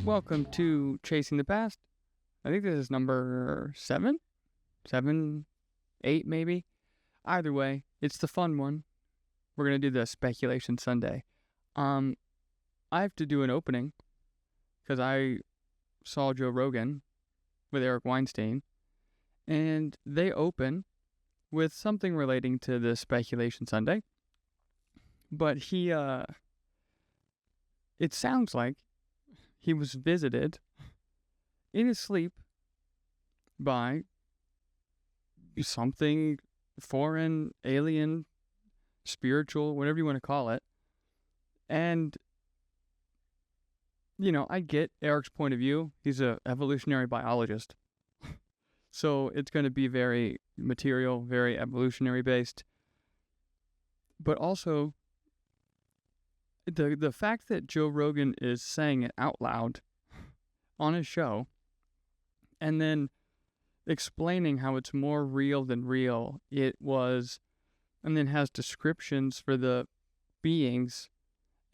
Welcome to Chasing the Past. I think this is number 7, 8 maybe. Either way, it's the fun one. We're going to do the Speculation Sunday. I have to do an opening because I saw Joe Rogan with Eric Weinstein, and they open with something relating to the Speculation Sunday. But it sounds like he was visited in his sleep by something foreign, alien, spiritual, whatever you want to call it. And, I get Eric's point of view. He's an evolutionary biologist. So it's going to be very material, very evolutionary based. But also, the fact that Joe Rogan is saying it out loud on his show and then explaining how it's more real than real and then has descriptions for the beings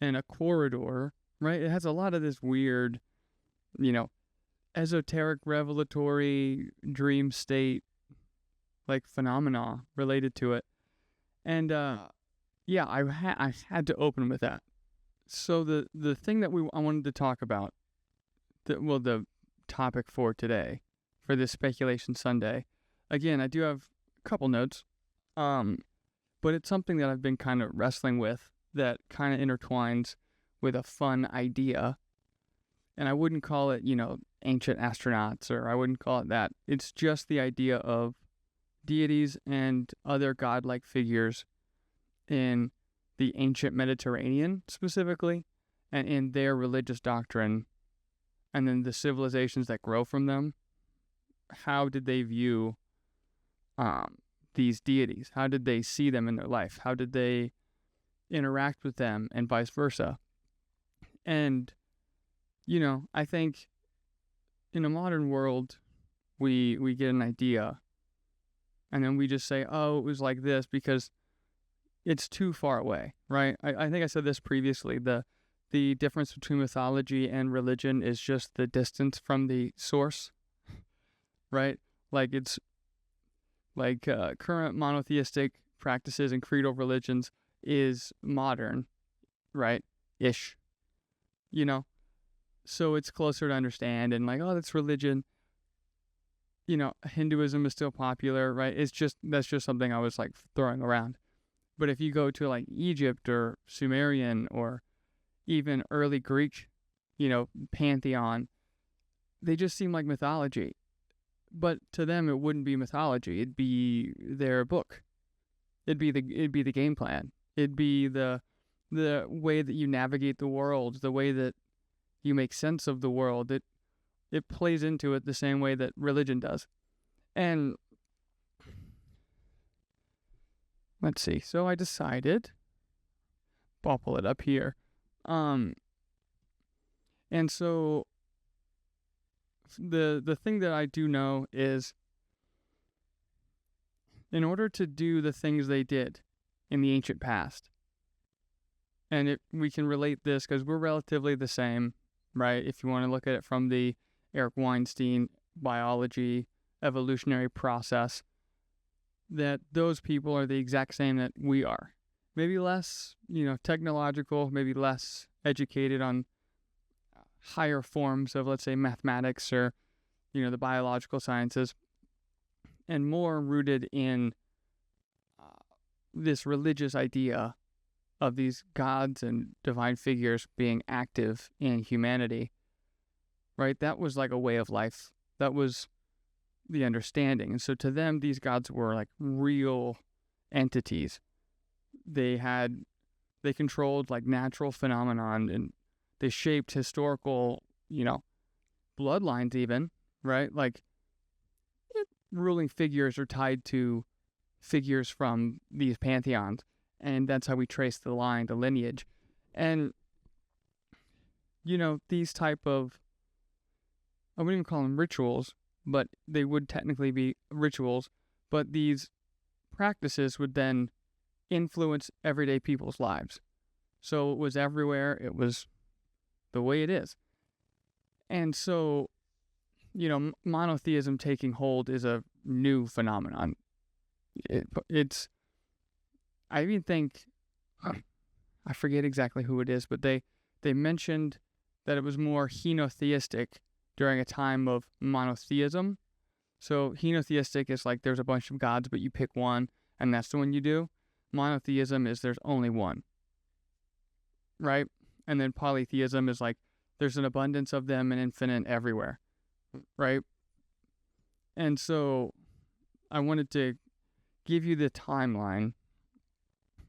in a corridor, right? It has a lot of this weird, esoteric, revelatory dream state, like phenomena related to it. And, I had to open with that. So the thing that I wanted to talk about, the topic for today, for this Speculation Sunday, again, I do have a couple notes, but it's something that I've been kind of wrestling with that kind of intertwines with a fun idea, and I wouldn't call it, ancient astronauts, or I wouldn't call it that. It's just the idea of deities and other godlike figures in the ancient Mediterranean specifically, and in their religious doctrine, and then the civilizations that grow from them. How did they view these deities? How did they see them in their life? How did they interact with them, and vice versa? And, I think in a modern world, we get an idea, and then we just say, oh, it was like this, because it's too far away, right? I think I said this previously. The difference between mythology and religion is just the distance from the source, right? Like it's like current monotheistic practices and creedal religions is modern, right? Ish, So it's closer to understand, and like, oh, that's religion. Hinduism is still popular, right? That's just something I was like throwing around. But if you go to like Egypt or Sumerian or even early Greek, pantheon, they just seem like mythology. But to them, it wouldn't be mythology. It'd be their book. It'd be the game plan. It'd be the way that you navigate the world, the way that you make sense of the world. It plays into it the same way that religion does. And let's see. So I decided, I'll pull it up here. And so the thing that I do know is, in order to do the things they did in the ancient past, and we can relate this because we're relatively the same, right? If you want to look at it from the Eric Weinstein biology evolutionary process, that those people are the exact same that we are. Maybe less, technological, maybe less educated on higher forms of, let's say, mathematics or, the biological sciences, and more rooted in this religious idea of these gods and divine figures being active in humanity, right? That was like a way of life. That was the understanding. And so to them, these gods were like real entities. They controlled like natural phenomenon, and they shaped historical, bloodlines even, right? Like ruling figures are tied to figures from these pantheons, and that's how we trace the line, the lineage. And, these type of, I wouldn't even call them rituals, but they would technically be rituals, but these practices would then influence everyday people's lives. So it was everywhere. It was the way it is. And so, monotheism taking hold is a new phenomenon. I even think, I forget exactly who it is, but they mentioned that it was more henotheistic during a time of monotheism. So henotheistic is like there's a bunch of gods, but you pick one, and that's the one you do. Monotheism is there's only one, right? And then polytheism is like there's an abundance of them and infinite everywhere, right? And so I wanted to give you the timeline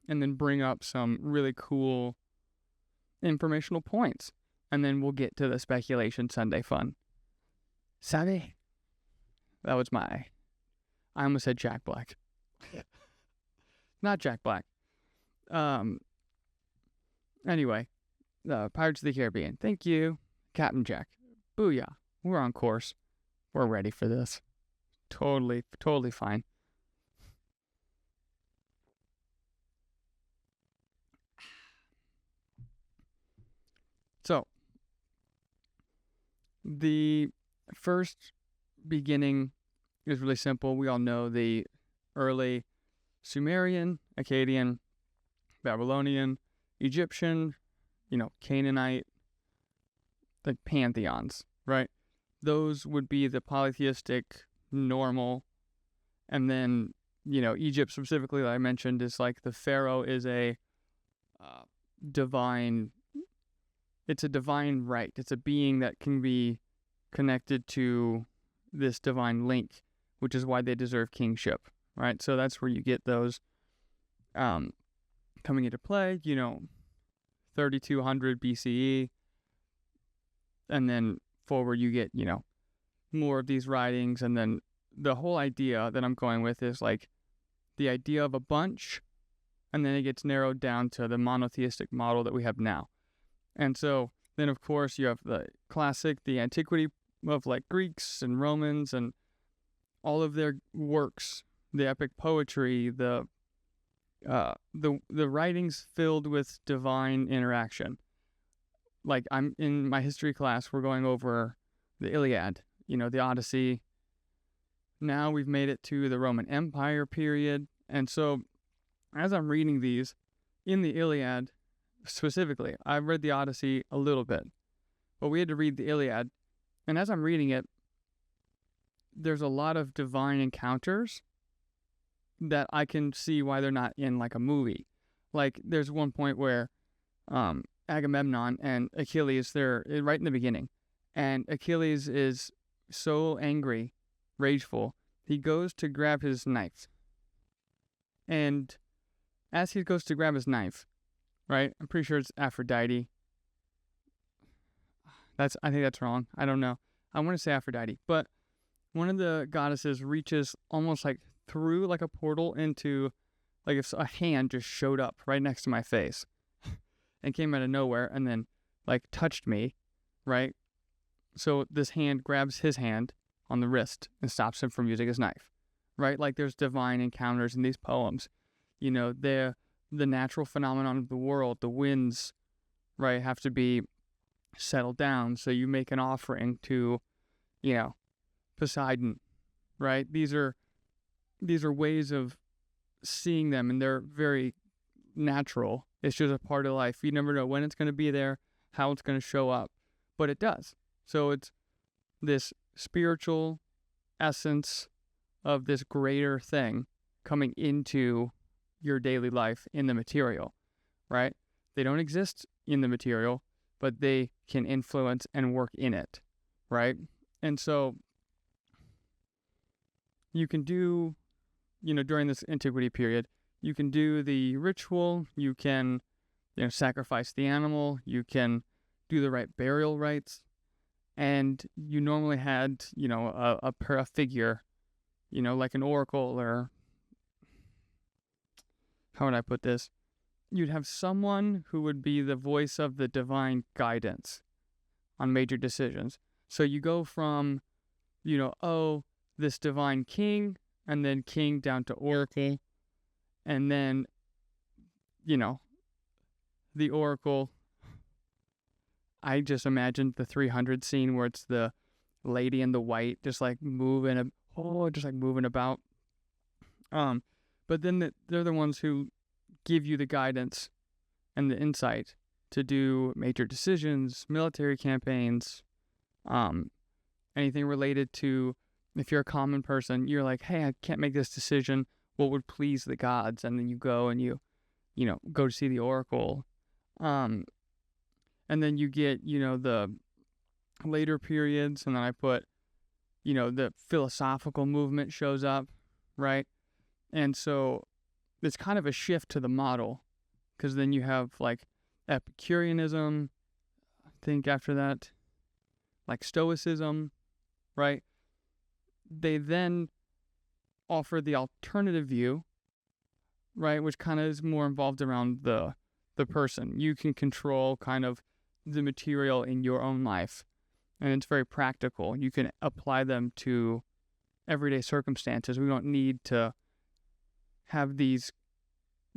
and then bring up some really cool informational points. And then we'll get to the speculation Sunday fun. Savvy? That was I almost said Jack Black. Not Jack Black. Anyway, Pirates of the Caribbean. Thank you, Captain Jack. Booyah. We're on course. We're ready for this. Totally fine. So, the first beginning is really simple. We all know the early Sumerian, Akkadian, Babylonian, Egyptian, Canaanite, the pantheons, right? Those would be the polytheistic, normal, and then, Egypt specifically that I mentioned is like the pharaoh is a divine, it's a divine right. It's a being that can be connected to this divine link, which is why they deserve kingship, right? So that's where you get those coming into play, 3200 BCE, and then forward you get, more of these writings, and then the whole idea that I'm going with is like the idea of a bunch, and then it gets narrowed down to the monotheistic model that we have now. And so then, of course, you have the classic, the antiquity of like Greeks and Romans and all of their works, the epic poetry, the writings filled with divine interaction. Like I'm in my history class, we're going over the Iliad, the Odyssey. Now we've made it to the Roman Empire period. And so as I'm reading these in the Iliad, specifically, I've read the Odyssey a little bit, but we had to read the Iliad. And as I'm reading it, there's a lot of divine encounters that I can see why they're not in like a movie. Like there's one point where Agamemnon and Achilles, they're right in the beginning, and Achilles is so angry, rageful, he goes to grab his knife. And as he goes to grab his knife, right? I'm pretty sure it's Aphrodite. I think that's wrong. I don't know. I want to say Aphrodite, but one of the goddesses reaches almost like through like a portal into, like if a hand just showed up right next to my face and came out of nowhere and then like touched me, right? So this hand grabs his hand on the wrist and stops him from using his knife, right? Like there's divine encounters in these poems. The natural phenomenon of the world, the winds, right, have to be settled down. So you make an offering to, Poseidon, right? These are ways of seeing them, and they're very natural. It's just a part of life. You never know when it's going to be there, how it's going to show up, but it does. So it's this spiritual essence of this greater thing coming into your daily life in the material, right? They don't exist in the material, but they can influence and work in it, right? And so you can do, during this antiquity period, you can do the ritual, you can, sacrifice the animal, you can do the right burial rites, and you normally had, a figure, like an oracle, or how would I put this? You'd have someone who would be the voice of the divine guidance on major decisions. So you go from, this divine king, and then king down to oracle, and then, the oracle I just imagined the 300 scene where it's the lady in the white just like moving, just like moving about. But then they're the ones who give you the guidance and the insight to do major decisions, military campaigns, anything related to, if you're a common person, you're like, hey, I can't make this decision. What would please the gods? And then you go and you go to see the oracle. And then you get, the later periods, and then I put, the philosophical movement shows up, right? And so it's kind of a shift to the model, because then you have like Epicureanism, I think after that, like Stoicism, right? They then offer the alternative view, right, which kind of is more involved around the person. You can control kind of the material in your own life, and it's very practical. You can apply them to everyday circumstances. We don't need to have these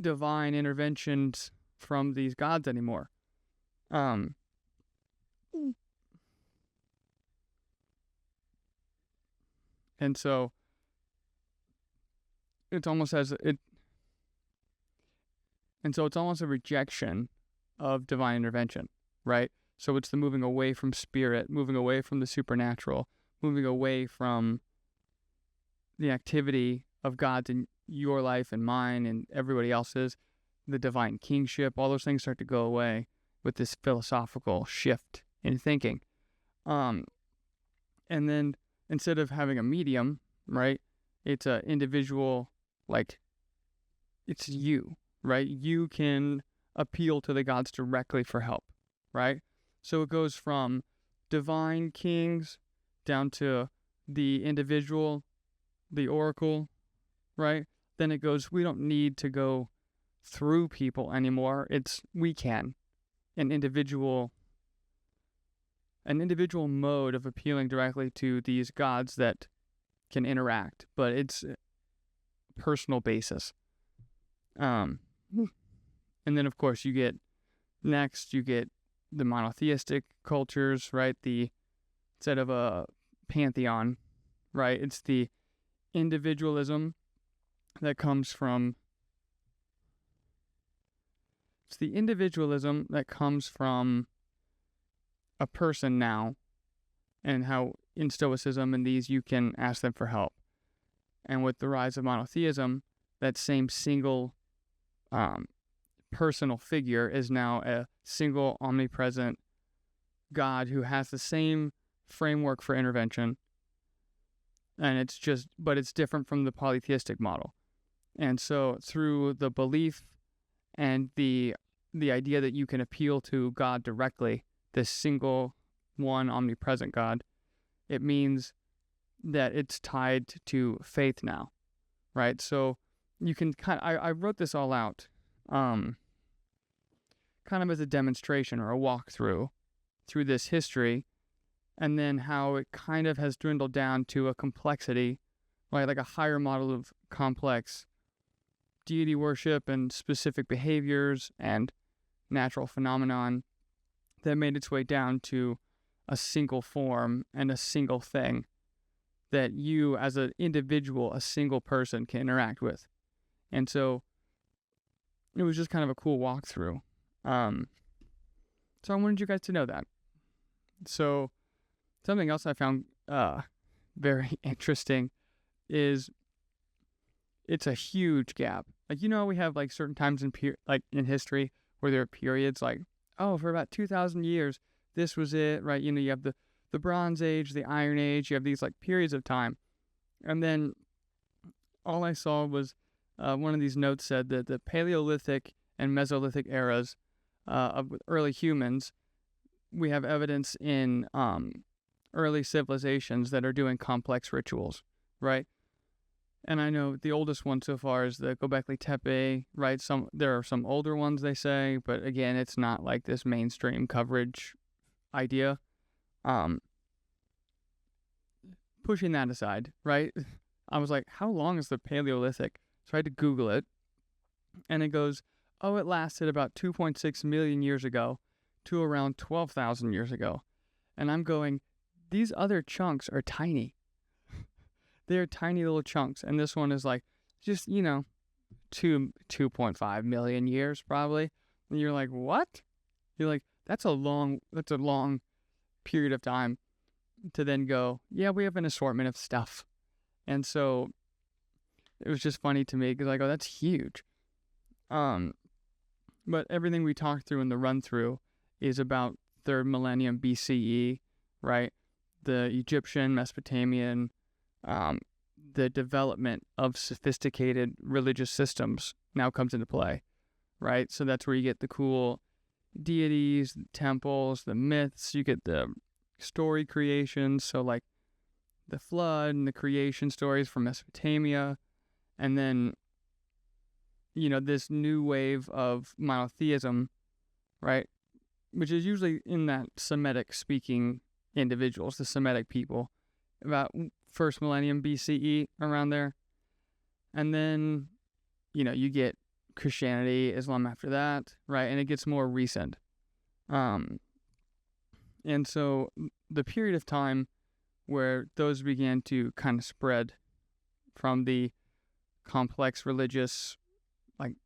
divine interventions from these gods anymore. And so it's almost it's almost a rejection of divine intervention, right? So it's the moving away from spirit, moving away from the supernatural, moving away from the activity of God's in your life and mine and everybody else's, the divine kingship. All those things start to go away with this philosophical shift in thinking. And then instead of having a medium, right, it's an individual, like, it's you, right? You can appeal to the gods directly for help, right? So it goes from divine kings down to the individual, the oracle, right? Then it goes, we don't need to go through people anymore. We can. An individual mode of appealing directly to these gods that can interact, but it's a personal basis. And then of course you get the monotheistic cultures, right? Instead of a pantheon, right? It's the individualism that comes from a person now, and how in Stoicism and these you can ask them for help. And with the rise of monotheism, that same single personal figure is now a single omnipresent God who has the same framework for intervention, and it's different from the polytheistic model. And so through the belief and the idea that you can appeal to God directly, this single one omnipresent God, it means that it's tied to faith now, right? So you can I wrote this all out kind of as a demonstration or a walkthrough through this history, and then how it kind of has dwindled down to a complexity, right? Like a higher model of complex deity worship and specific behaviors and natural phenomenon that made its way down to a single form and a single thing that you as an individual, a single person, can interact with. And so it was just kind of a cool walkthrough. So I wanted you guys to know that. So something else I found very interesting is it's a huge gap. Like, we have like certain times in history where there are periods like, for about 2,000 years, this was it, right? You have the Bronze Age, the Iron Age, you have these like periods of time. And then all I saw was one of these notes said that the Paleolithic and Mesolithic eras of early humans, we have evidence in early civilizations that are doing complex rituals, right? And I know the oldest one so far is the Göbekli Tepe, right? There are some older ones, they say, but again, it's not like this mainstream coverage idea. Pushing that aside, right? I was like, how long is the Paleolithic? So I had to Google it, and it goes, it lasted about 2.6 million years ago to around 12,000 years ago. And I'm going, these other chunks are tiny. They're tiny little chunks. And this one is like just, 2.5 million years probably. And you're like, what? You're like, that's a long period of time to then go, yeah, we have an assortment of stuff. And so it was just funny to me because I go, that's huge. But everything we talked through in the run through is about 3rd millennium BCE, right? The Egyptian, Mesopotamian, the development of sophisticated religious systems now comes into play, right? So that's where you get the cool deities, the temples, the myths. You get the story creations, so like the flood and the creation stories from Mesopotamia, and then this new wave of monotheism, right, which is usually in that Semitic speaking individuals, the Semitic people, about 1st millennium BCE, around there. And then you get Christianity, Islam after that, right? And it gets more recent. And so the period of time where those began to kind of spread from the complex religious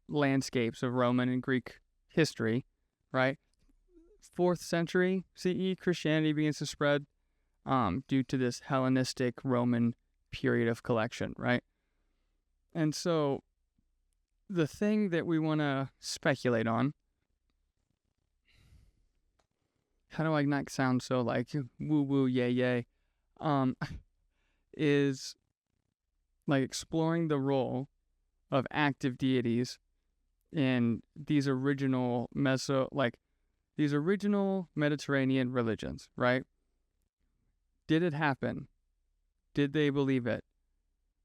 landscapes of Roman and Greek history, right? 4th century CE, Christianity begins to spread due to this Hellenistic Roman period of collection, right? And so the thing that we want to speculate on, how do I not sound so like woo woo yay yay, is like exploring the role of active deities in these original Mediterranean religions, right? Did it happen? Did they believe it?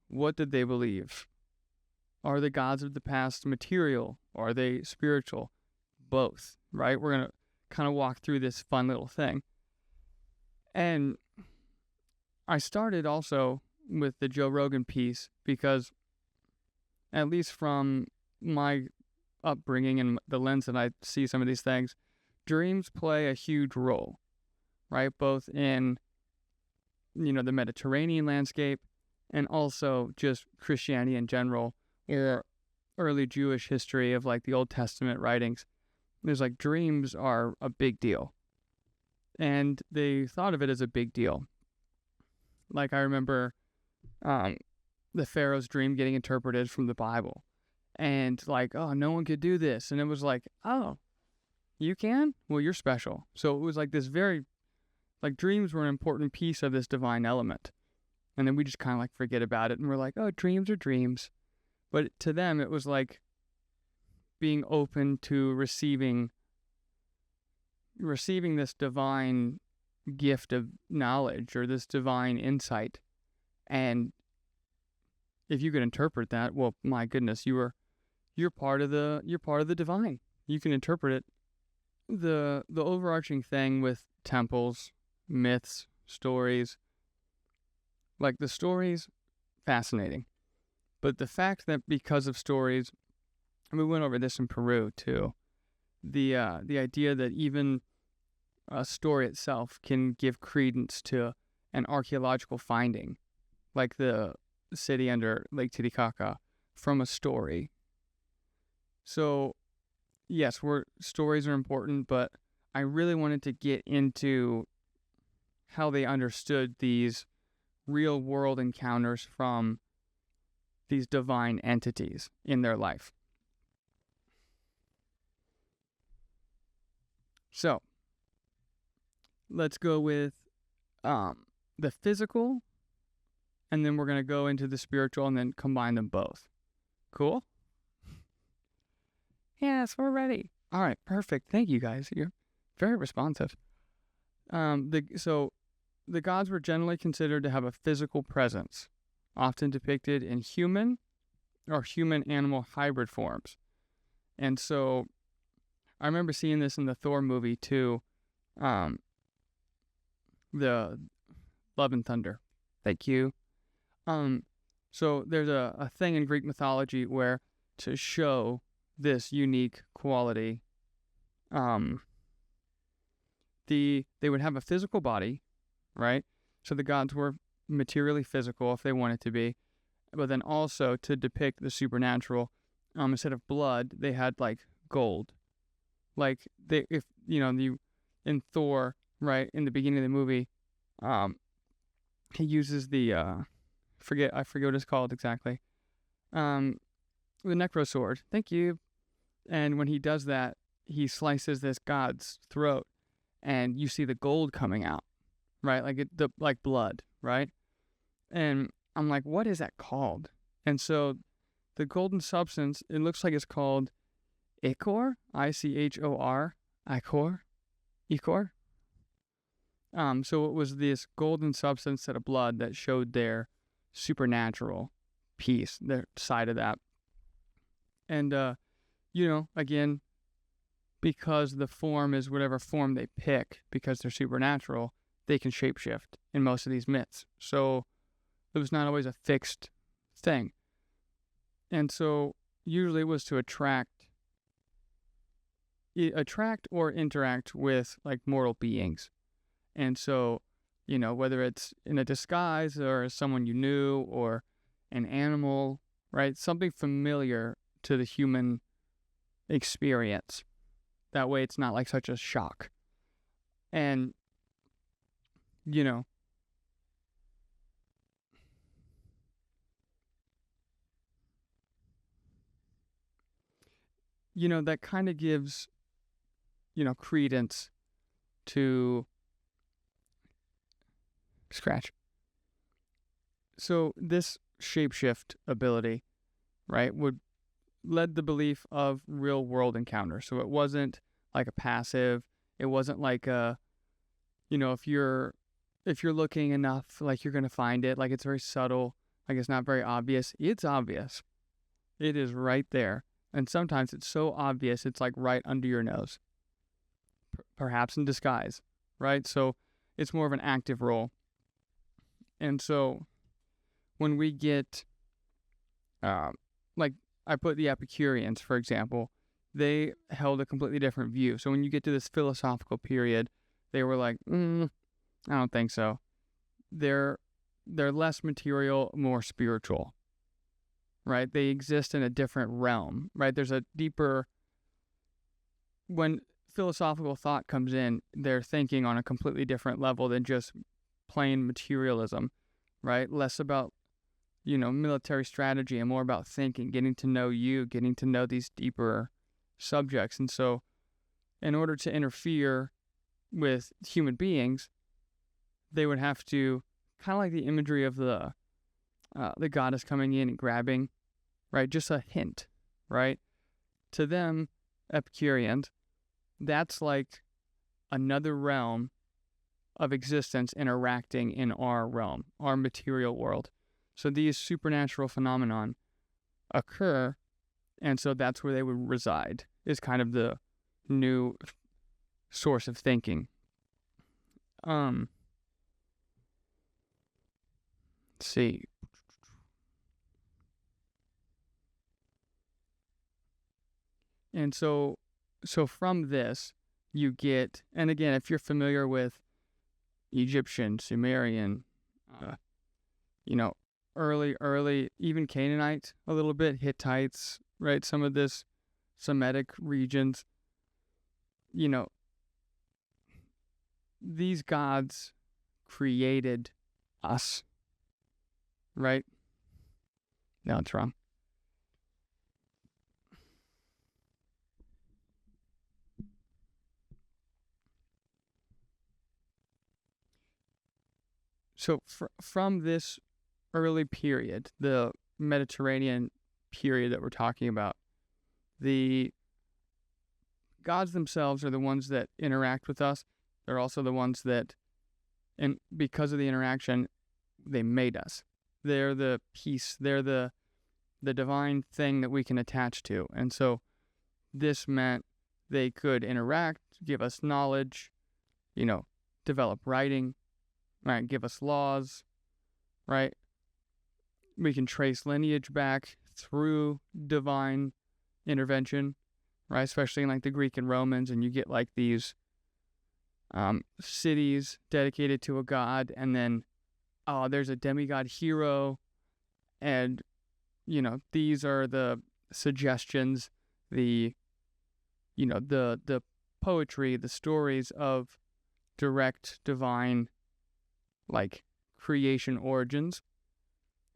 What did they believe? Are the gods of the past material? Are they spiritual? Both, right? We're going to kind of walk through this fun little thing. And I started also with the Joe Rogan piece because, at least from my upbringing and the lens that I see some of these things, dreams play a huge role, right? Both in, the Mediterranean landscape and also just Christianity in general, or early Jewish history of like the Old Testament writings. There's like dreams are a big deal. And they thought of it as a big deal. Like I remember the Pharaoh's dream getting interpreted from the Bible. And like, oh, no one could do this. And it was like, oh, you can? Well, you're special. So it was like this very, like dreams were an important piece of this divine element. And then we just kind of like forget about it. And we're like, oh, dreams are dreams. But to them, it was like being open to receiving this divine gift of knowledge or this divine insight. And if you could interpret that, well, my goodness, you're part of the divine. You can interpret it. The overarching thing with temples, myths, stories, like the stories, fascinating. But the fact that because of stories, and we went over this in Peru too, the idea that even a story itself can give credence to an archaeological finding, like the city under Lake Titicaca, from a story. So, yes, stories are important, but I really wanted to get into how they understood these real-world encounters from these divine entities in their life. So, let's go with the physical, and then we're going to go into the spiritual and then combine them both. Cool? Yes, we're ready. All right, perfect. Thank you, guys. You're very responsive. So the gods were generally considered to have a physical presence, often depicted in human or human-animal hybrid forms. And so I remember seeing this in the Thor movie too, the Love and Thunder. Thank you. So there's a thing in Greek mythology where to show this unique quality, they would have a physical body, right? So the gods were materially physical if they wanted to be, but then also to depict the supernatural, instead of blood, they had like gold. Like if you in Thor, right, in the beginning of the movie, he uses the I forget what it's called exactly. The necro sword. Thank you. And when he does that, he slices this god's throat, and you see the gold coming out, right? Like blood, right? And I'm like, what is that called? And so the golden substance, it looks like it's called ichor, Ichor, ichor. So it was this golden substance out of blood that showed their supernatural piece, their side of that. And again, because the form is whatever form they pick, because they're supernatural, they can shapeshift in most of these myths. So it was not always a fixed thing. And so usually it was to attract or interact with like mortal beings. And so, whether it's in a disguise or someone you knew or an animal, right? Something familiar to the human experience. That way it's not like such a shock. And, that kind of gives, credence to scratch. So this shapeshift ability, right, led the belief of real world encounter. So it wasn't like a passive. It wasn't like if you're looking enough, like you're gonna find it. Like it's very subtle. Like it's not very obvious. It's obvious. It is right there. And sometimes it's so obvious it's like right under your nose. Perhaps in disguise, right? So it's more of an active role. And so when we get, like I put the Epicureans, for example, they held a completely different view. So when you get to this philosophical period, they were like, I don't think so. They're less material, more spiritual, right? They exist in a different realm, right? There's a deeper, when philosophical thought comes in, they're thinking on a completely different level than just plain materialism, right? Less about, military strategy and more about thinking, getting to know you, getting to know these deeper subjects. And so in order to interfere with human beings, they would have to, kind of like the imagery of the goddess coming in and grabbing, right? Just a hint, right? To them, Epicureans, that's like another realm of existence interacting in our realm, our material world. So these supernatural phenomenon occur, and so that's where they would reside, is kind of the new source of thinking. Let's see. And so from this, you get, and again, if you're familiar with Egyptian, Sumerian, early, even Canaanite a little bit, Hittites, right? Some of this Semitic regions, these gods created us, right? No, it's wrong. So from this early period, the Mediterranean period that we're talking about, the gods themselves are the ones that interact with us. They're also the ones that, and because of the interaction, they made us. They're the piece. They're the divine thing that we can attach to. And so this meant they could interact, give us knowledge, develop writing, right? Give us laws, right? We can trace lineage back through divine intervention, right? Especially in like the Greek and Romans, and you get like these cities dedicated to a god, and then there's a demigod hero, and these are the suggestions, the the poetry, the stories of direct divine, like, creation origins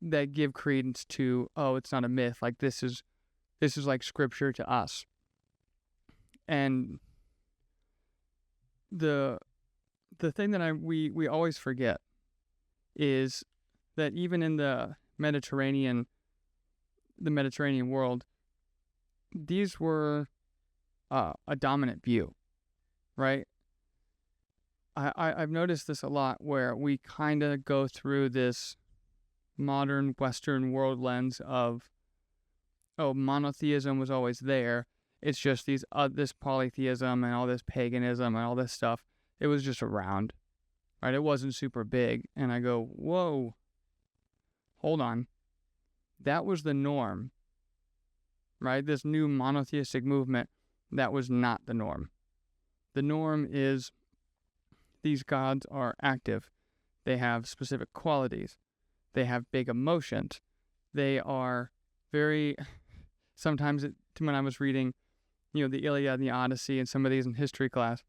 that give credence to, it's not a myth, like this is like scripture to us. And the thing that we always forget is that even in the Mediterranean world, these were a dominant view, right? I've noticed this a lot, where we kind of go through this modern Western world lens of, monotheism was always there. It's just this polytheism and all this paganism and all this stuff. It was just around, right? It wasn't super big. And I go, whoa, hold on. That was the norm, right? This new monotheistic movement, that was not the norm. The norm is these gods are active. They have specific qualities. They have big emotions. They are very, sometimes when I was reading, the Iliad and the Odyssey and some of these in history class,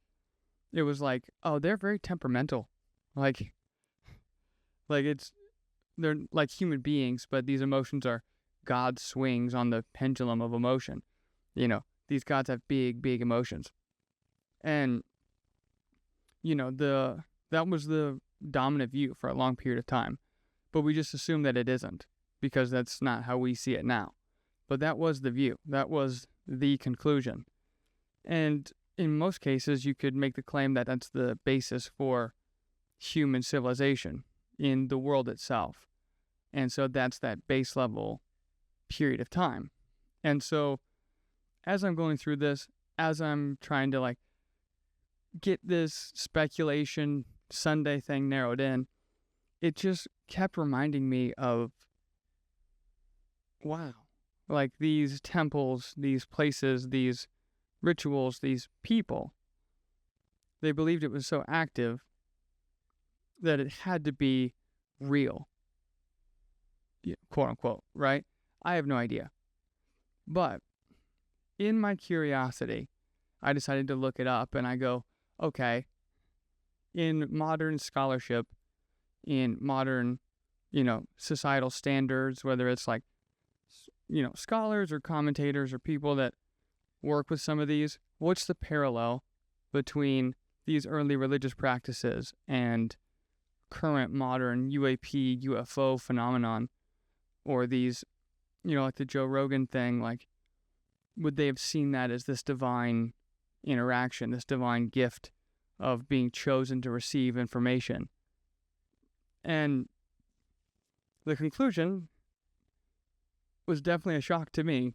it was like, they're very temperamental. Like they're like human beings, but these emotions are God swings on the pendulum of emotion. These gods have big, big emotions. And, that was the dominant view for a long period of time. But we just assume that it isn't, because that's not how we see it now. But that was the view. That was the conclusion. And in most cases, you could make the claim that that's the basis for human civilization in the world itself. And so that's that base level period of time. And so as I'm going through this, as I'm trying to get this speculation Sunday thing narrowed in, it just kept reminding me of, wow, these temples, these places, these rituals, these people, they believed it was so active that it had to be real, quote unquote, right? I have no idea. But in my curiosity, I decided to look it up, and I go, okay, in modern scholarship, in modern, societal standards, whether it's scholars or commentators or people that work with some of these, what's the parallel between these early religious practices and current modern UAP, UFO phenomenon, or these, like the Joe Rogan thing, would they have seen that as this divine interaction, this divine gift of being chosen to receive information? And the conclusion was definitely a shock to me.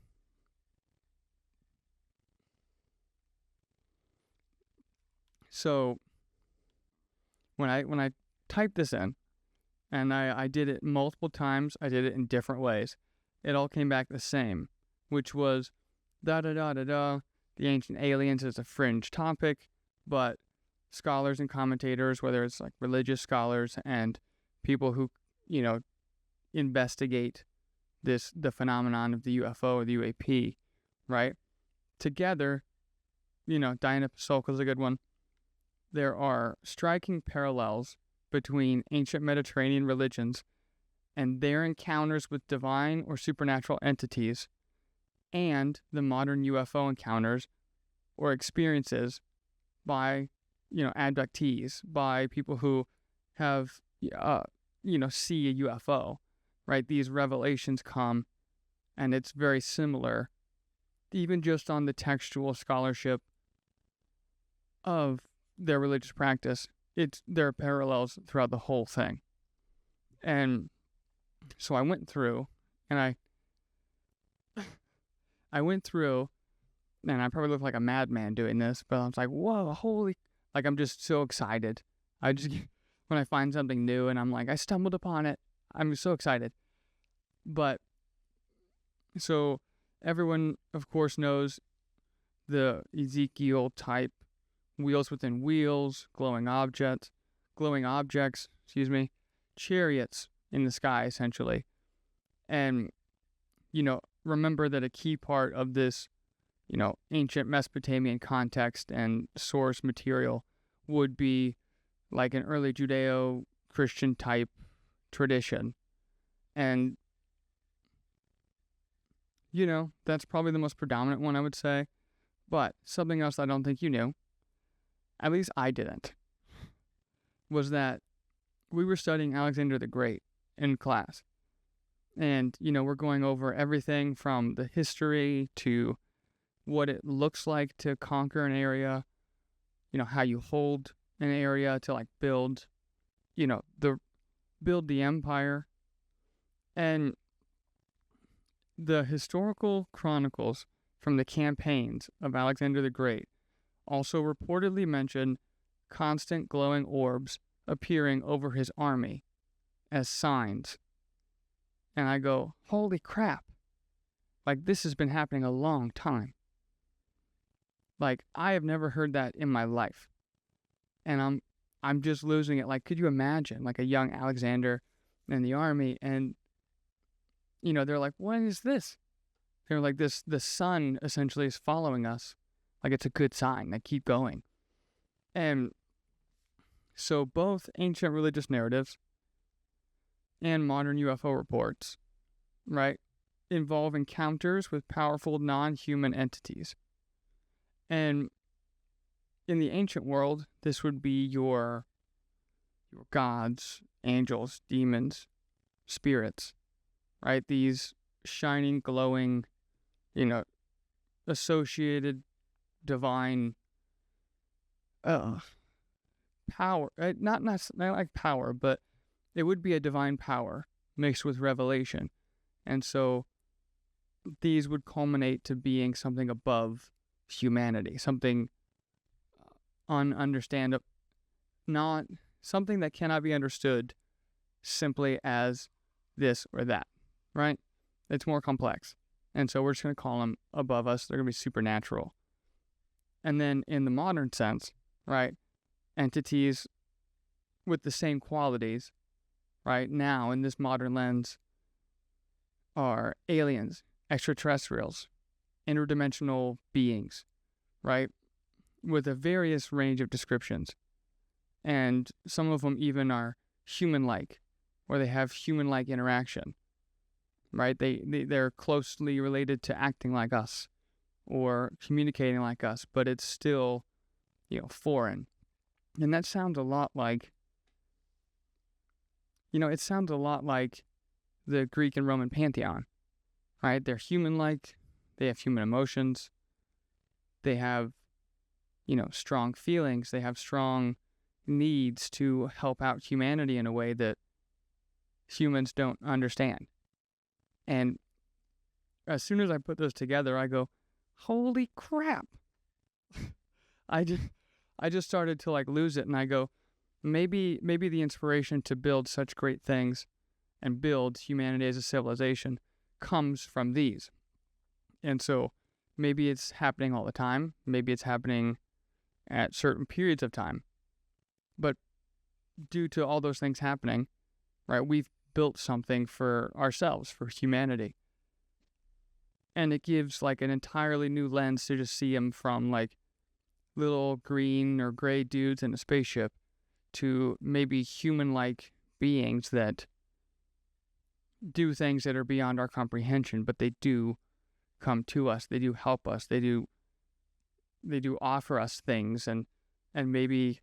So when I typed this in, and I did it multiple times, I did it in different ways, it all came back the same, which was the ancient aliens is a fringe topic, but scholars and commentators, whether it's religious scholars and people who, investigate the phenomenon of the UFO or the UAP, right? Together, Diana Pasulka is a good one. There are striking parallels between ancient Mediterranean religions and their encounters with divine or supernatural entities, and the modern UFO encounters or experiences by, abductees, by people who have, see a UFO, right? These revelations come, and it's very similar, even just on the textual scholarship of their religious practice. There are parallels throughout the whole thing. And so I went through, and I went through, and I probably look like a madman doing this, but I was like, whoa, holy, I'm just so excited. When I find something new and I'm like, I stumbled upon it, I'm so excited. But, so everyone, of course, knows the Ezekiel type wheels within wheels, glowing objects, chariots in the sky, essentially. And, remember that a key part of this, ancient Mesopotamian context and source material would be like an early Judeo-Christian type tradition. And, that's probably the most predominant one, I would say. But something else I don't think you knew, at least I didn't, was that we were studying Alexander the Great in class. And, we're going over everything from the history to what it looks like to conquer an area, how you hold an area to like build, build the empire. And the historical chronicles from the campaigns of Alexander the Great also reportedly mention constant glowing orbs appearing over his army as signs. And I go, holy crap. Like, this has been happening a long time. Like, I have never heard that in my life. And I'm just losing it. Like, could you imagine, like, a young Alexander in the army, and, they're like, what is this? They're like, the sun essentially is following us. Like, it's a good sign. Like, keep going. And so both ancient religious narratives and modern UFO reports, right, involve encounters with powerful non-human entities. And in the ancient world, this would be your gods, angels, demons, spirits, right? These shining, glowing, associated divine power. Not like power, but it would be a divine power mixed with revelation. And so these would culminate to being something above humanity, something ununderstandable, not something that cannot be understood simply as this or that, right? It's more complex. And so we're just going to call them above us. They're going to be supernatural. And then in the modern sense, right, entities with the same qualities, right, now in this modern lens are aliens, extraterrestrials, interdimensional beings, right, with a various range of descriptions. And some of them even are human-like, or they have human-like interaction, right? They're closely related to acting like us or communicating like us, but it's still, foreign. And that sounds a lot like, the Greek and Roman pantheon, right? They're human-like, they have human emotions, they have, strong feelings, they have strong needs to help out humanity in a way that humans don't understand. And as soon as I put those together, I go, holy crap. I just started to like lose it, and I go, maybe the inspiration to build such great things and build humanity as a civilization comes from these. And so maybe it's happening all the time. Maybe it's happening at certain periods of time. But due to all those things happening, right, we've built something for ourselves, for humanity. And it gives like an entirely new lens to just see them from like little green or gray dudes in a spaceship to maybe human-like beings that do things that are beyond our comprehension, but they do come to us. They do help us. They do offer us things, and maybe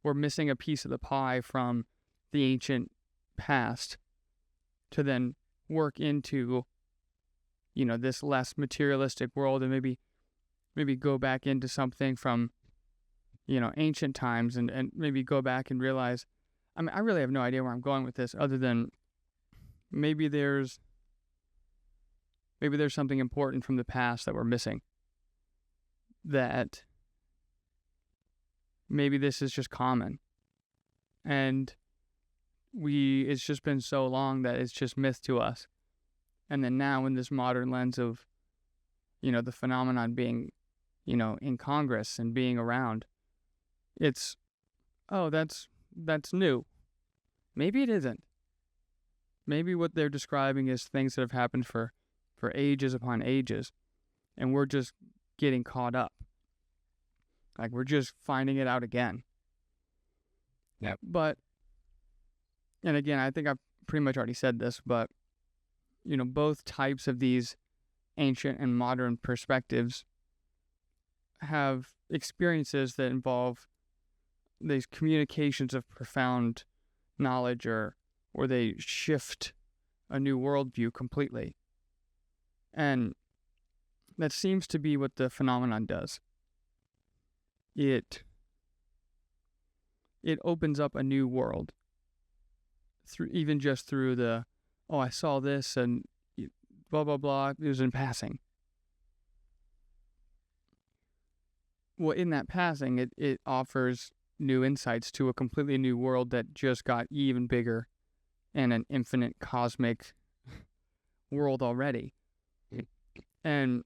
we're missing a piece of the pie from the ancient past to then work into, this less materialistic world, and maybe go back into something from, ancient times, and maybe go back and realize, I really have no idea where I'm going with this, other than maybe there's something important from the past that we're missing, that maybe this is just common, and it's just been so long that it's just myth to us. And then now in this modern lens of, the phenomenon being, in Congress and being around, it's, oh, that's new. Maybe it isn't. Maybe what they're describing is things that have happened for ages upon ages, and we're just getting caught up. Like, we're just finding it out again. Yep. But, and again, I think I've pretty much already said this, but, both types of these ancient and modern perspectives have experiences that involve these communications of profound knowledge, or they shift a new worldview completely. And that seems to be what the phenomenon does. It opens up a new world through the, oh, I saw this and blah blah blah. It was in passing. Well, in that passing, it offers new insights to a completely new world that just got even bigger, and an infinite cosmic world already. And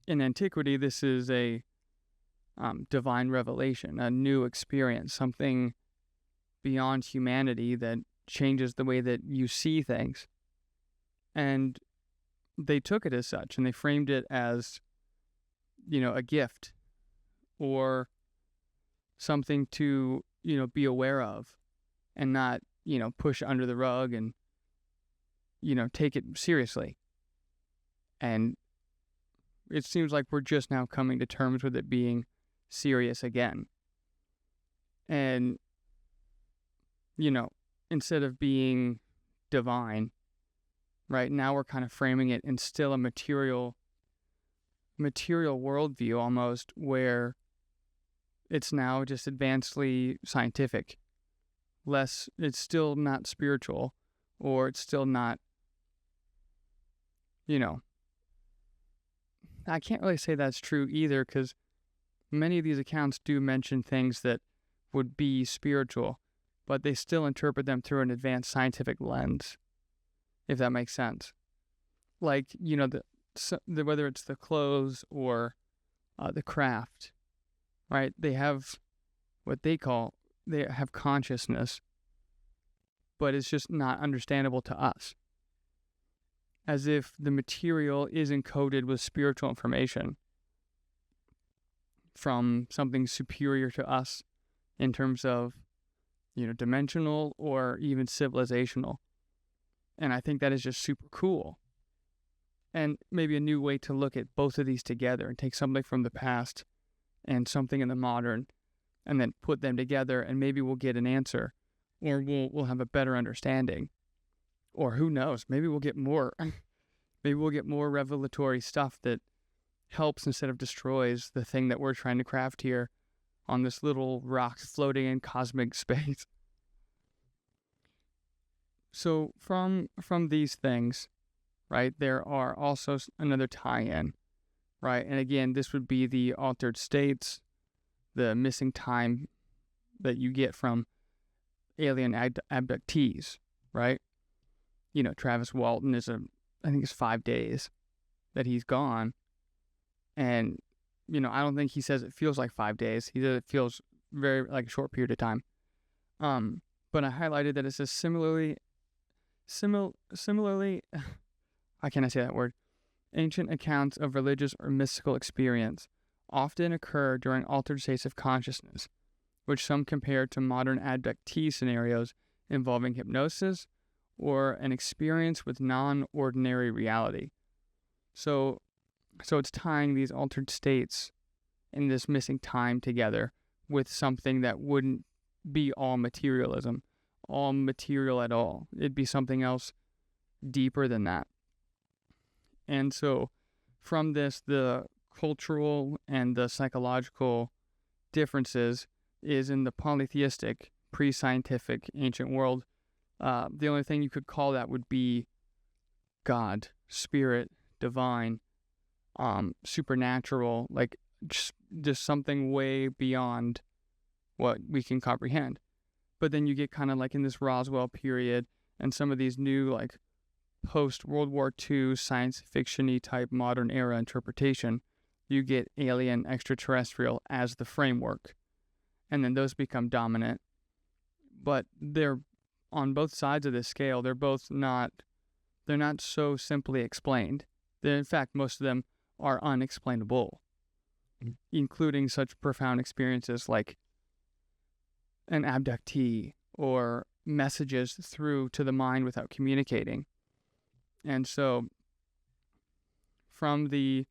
in antiquity, this is a divine revelation, a new experience, something beyond humanity that changes the way that you see things. And they took it as such, and they framed it as, a gift, or something to, be aware of, and not, push under the rug and, take it seriously. And it seems like we're just now coming to terms with it being serious again. And, instead of being divine, right now we're kind of framing it in still a material worldview almost, where it's now just advancedly scientific. It's still not spiritual, or it's still not, I can't really say that's true either, because many of these accounts do mention things that would be spiritual, but they still interpret them through an advanced scientific lens, if that makes sense. Like, whether it's the clothes or the craft, right? They have what they have consciousness, but it's just not understandable to us. As if the material is encoded with spiritual information from something superior to us in terms of, dimensional or even civilizational. And I think that is just super cool. And maybe a new way to look at both of these together and take something from the past and something in the modern, and then put them together, and maybe we'll get an answer, or we'll have a better understanding. Or who knows, maybe we'll get more. Maybe we'll get more revelatory stuff that helps instead of destroys the thing that we're trying to craft here on this little rock floating in cosmic space. So from these things, right, there are also another tie-in, right? And again, this would be the altered states, the missing time that you get from alien abductees, right? Travis Walton I think it's 5 days that he's gone. And, I don't think he says it feels like 5 days. He says it feels very like a short period of time. But I highlighted that it says similarly, how can I say that word? Ancient accounts of religious or mystical experience often occur during altered states of consciousness, which some compare to modern abductee scenarios involving hypnosis or an experience with non-ordinary reality. So it's tying these altered states and this missing time together with something that wouldn't be all materialism, all material at all. It'd be something else deeper than that. And so from this, the cultural and the psychological differences is in the polytheistic, pre-scientific ancient world. The only thing you could call that would be God, spirit, divine, supernatural, like just something way beyond what we can comprehend. But then you get kind of like in this Roswell period and some of these new like post-World War II science fiction-y type modern era interpretation, you get alien extraterrestrial as the framework. and then those become dominant. But they're on both sides of this scale. They're not so simply explained. In fact, most of them are unexplainable, including such profound experiences like an abductee or messages through to the mind without communicating. And so, from the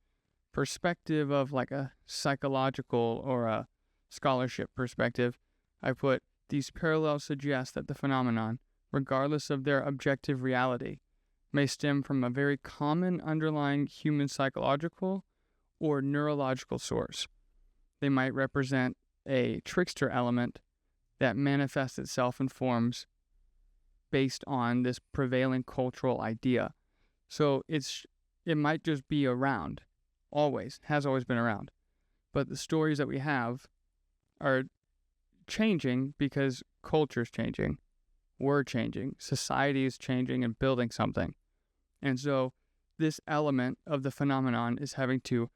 perspective of like a psychological or a scholarship perspective, I put these parallels suggest that the phenomenon, regardless of their objective reality, may stem from a very common underlying human psychological or neurological source. They might represent a trickster element that manifests itself in forms based on this prevailing cultural idea. So it might just be around, has always been around. But the stories that we have are changing because culture's changing, we're changing, society is changing and building something. And so this element of the phenomenon is having to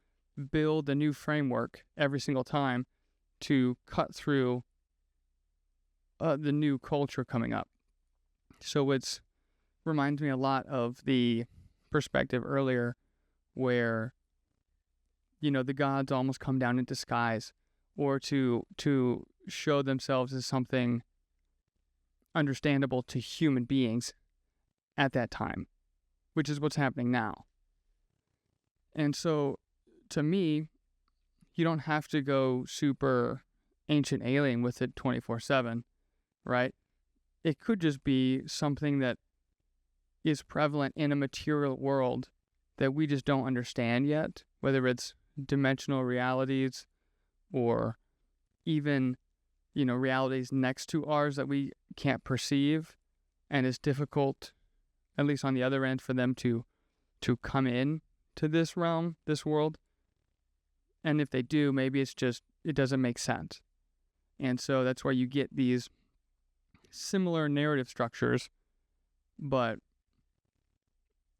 build a new framework every single time to cut through the new culture coming up. So it reminds me a lot of the perspective earlier where, the gods almost come down in disguise or to show themselves as something understandable to human beings at that time, which is what's happening now. And so, to me, you don't have to go super ancient alien with it 24/7, right? It could just be something that is prevalent in a material world that we just don't understand yet, whether it's dimensional realities or even, realities next to ours that we can't perceive, and it's difficult, at least on the other end, for them to come in to this realm, this world. And if they do, maybe it doesn't make sense. And so that's why you get these similar narrative structures, but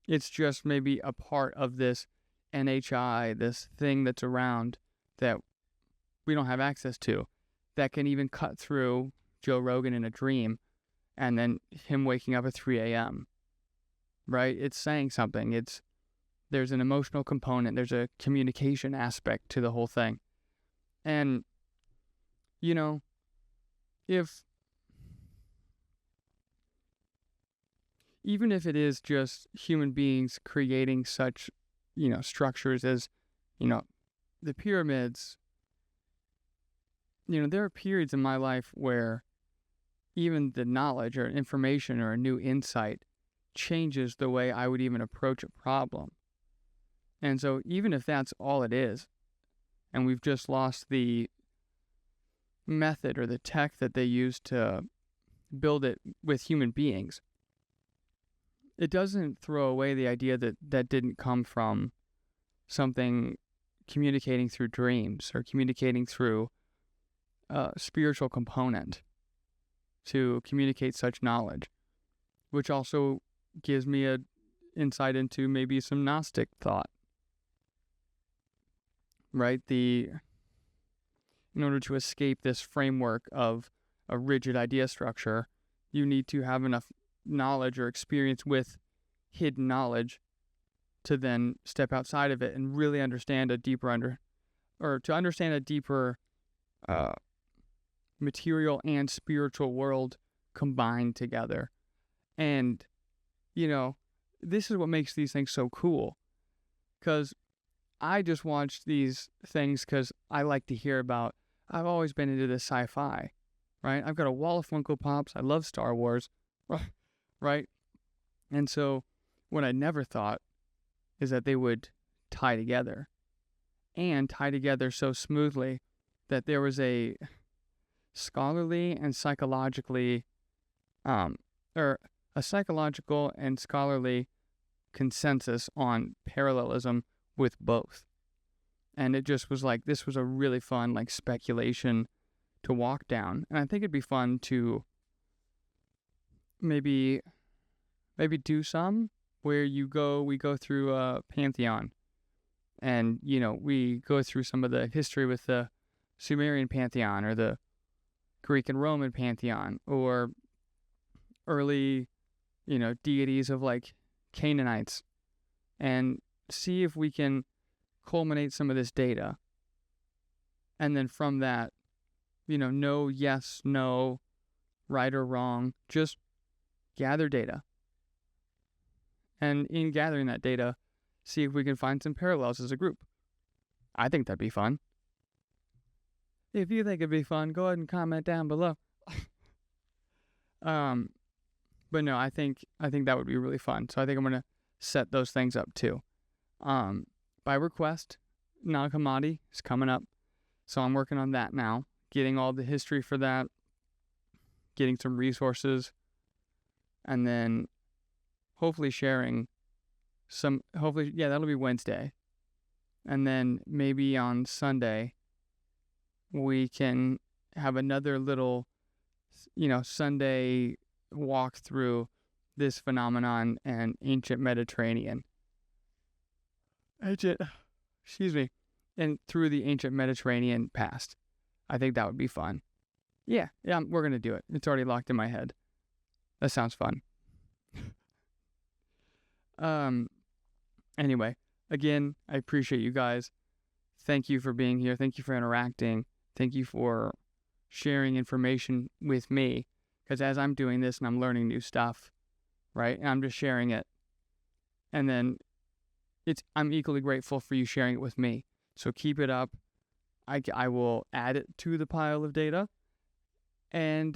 it's just maybe a part of this NHI, this thing that's around that we don't have access to, that can even cut through Joe Rogan in a dream and then him waking up at 3 a.m., right? It's saying something. There's an emotional component. There's a communication aspect to the whole thing. And, even if it is just human beings creating such, structures as, the pyramids, there are periods in my life where even the knowledge or information or a new insight changes the way I would even approach a problem. And so even if that's all it is, and we've just lost the method or the tech that they use to build it with human beings, it doesn't throw away the idea that didn't come from something communicating through dreams or communicating through a spiritual component to communicate such knowledge, which also gives me an insight into maybe some Gnostic thought, right? In order to escape this framework of a rigid idea structure, you need to have enough knowledge or experience with hidden knowledge to then step outside of it and really understand a deeper material and spiritual world combined together. And this is what makes these things so cool, because I just watch these things because I like to hear about. I've always been into this sci-fi, right? I've got a wall of Funko Pops. I love Star Wars, right? And so what I never thought is that they would tie together so smoothly that there was a scholarly and psychologically, or a psychological and scholarly consensus on parallelism with both. And it just was like, this was a really fun, speculation to walk down. And I think it'd be fun to maybe do some where we go through a pantheon, and we go through some of the history with the Sumerian pantheon or the Greek and Roman pantheon, or early, deities of like Canaanites, and see if we can culminate some of this data. And then from that, no yes, no, right or wrong, just gather data. And in gathering that data, see if we can find some parallels as a group. I think that'd be fun. If you think it'd be fun, go ahead and comment down below. But no, I think that would be really fun. So I think I'm gonna set those things up too. By request, Nag Hammadi is coming up, so I'm working on that now, getting all the history for that, getting some resources, and then hopefully sharing some. Hopefully, yeah, that'll be Wednesday, and then maybe on Sunday we can have another little, Sunday walk through this phenomenon and ancient Mediterranean. Excuse me, and through the ancient Mediterranean past. I think that would be fun. Yeah, we're gonna do it. It's already locked in my head. That sounds fun. Anyway, again, I appreciate you guys. Thank you for being here. Thank you for interacting. Thank you for sharing information with me. Because as I'm doing this and I'm learning new stuff, right, and I'm just sharing it, and then I'm equally grateful for you sharing it with me. So keep it up. I will add it to the pile of data. And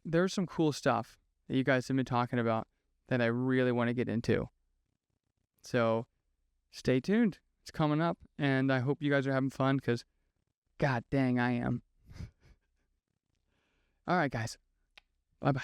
there's some cool stuff that you guys have been talking about that I really want to get into. So stay tuned. It's coming up, and I hope you guys are having fun, because god dang, I am. All right, guys. Bye-bye.